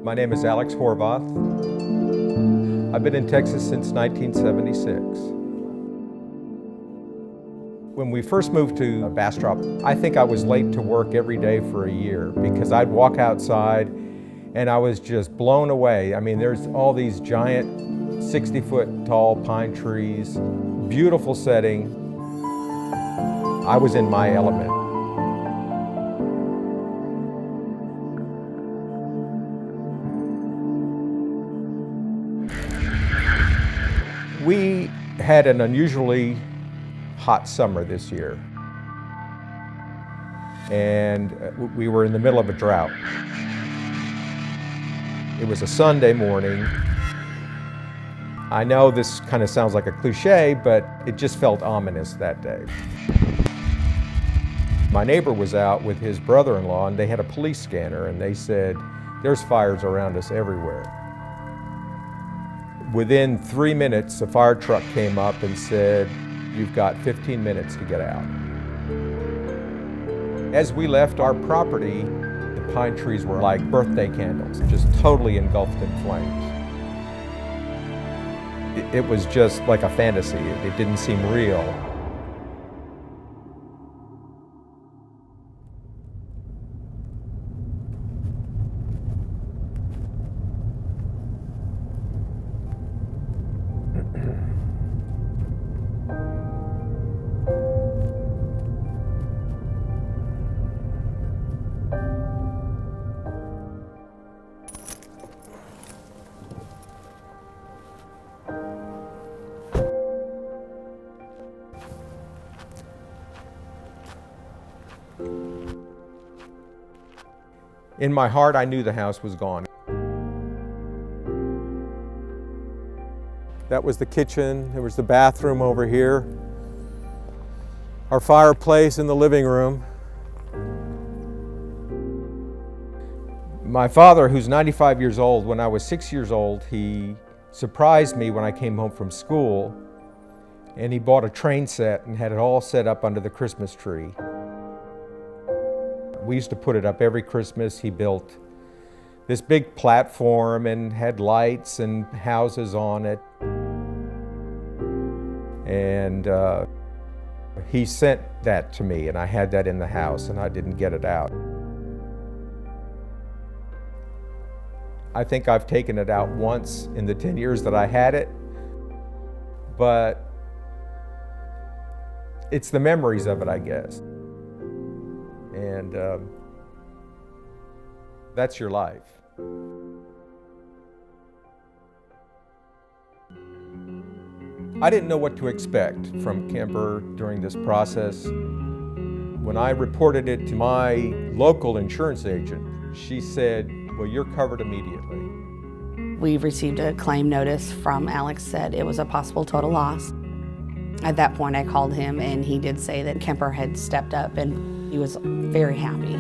My name is Alex Horvath. I've been in Texas since 1976. When we first moved to Bastrop, I think I was late to work every day for a year because I'd walk outside and I was just blown away. I mean, there's all these giant 60-foot tall pine trees, beautiful setting. I was in my element. We had an unusually hot summer this year, and we were in the middle of a drought. It was a Sunday morning. I know this kind of sounds like a cliche, but it just felt ominous that day. My neighbor was out with his brother-in-law, and they had a police scanner, and they said, "There's fires around us everywhere." Within 3 minutes, a fire truck came up and said, "You've got 15 minutes to get out." As we left our property, the pine trees were like birthday candles, just totally engulfed in flames. It was just like a fantasy. It didn't seem real. In my heart, I knew the house was gone. That was the kitchen. There was the bathroom over here. Our fireplace in the living room. My father, who's 95 years old, when I was 6 years old, he surprised me when I came home from school, and he bought a train set and had it all set up under the Christmas tree. We used to put it up every Christmas. He built this big platform and had lights and houses on it. And he sent that to me, and I had that in the house, and I didn't get it out. I think I've taken it out once in the 10 years that I had it, but it's the memories of it, I guess. And that's your life. I didn't know what to expect from Kemper during this process. When I reported it to my local insurance agent, she said, "Well, you're covered immediately." We received a claim notice from Alex, said it was a possible total loss. At that point, I called him, and he did say that Kemper had stepped up, and he was very happy.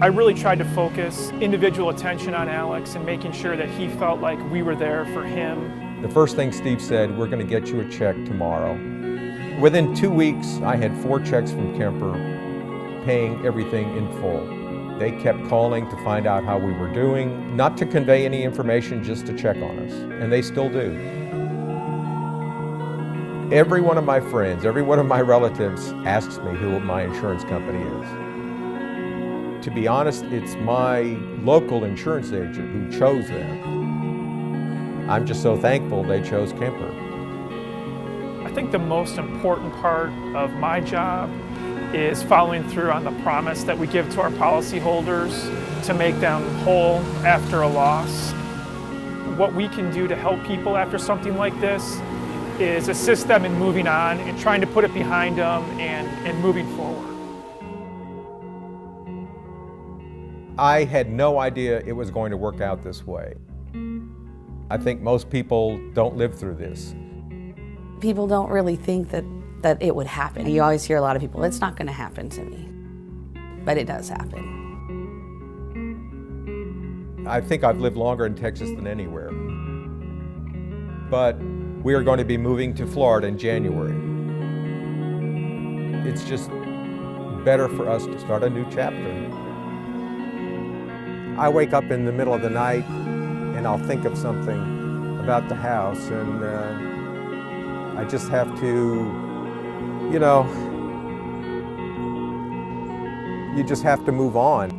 I really tried to focus individual attention on Alex and making sure that he felt like we were there for him. The first thing Steve said, "We're going to get you a check tomorrow." Within 2 weeks, I had 4 checks from Kemper paying everything in full. They kept calling to find out how we were doing, not to convey any information, just to check on us, and they still do. Every one of my friends, every one of my relatives asks me who my insurance company is. To be honest, it's my local insurance agent who chose them. I'm just so thankful they chose Kemper. I think the most important part of my job is following through on the promise that we give to our policyholders to make them whole after a loss. What we can do to help people after something like this is assist them in moving on and trying to put it behind them and moving forward. I had no idea it was going to work out this way. I think most people don't live through this. People don't really think that it would happen. You always hear a lot of people, "It's not going to happen to me." But it does happen. I think I've lived longer in Texas than anywhere. But we are going to be moving to Florida in January. it's just better for us to start a new chapter. I wake up in the middle of the night and I'll think of something about the house, and I just have to, you just have to move on.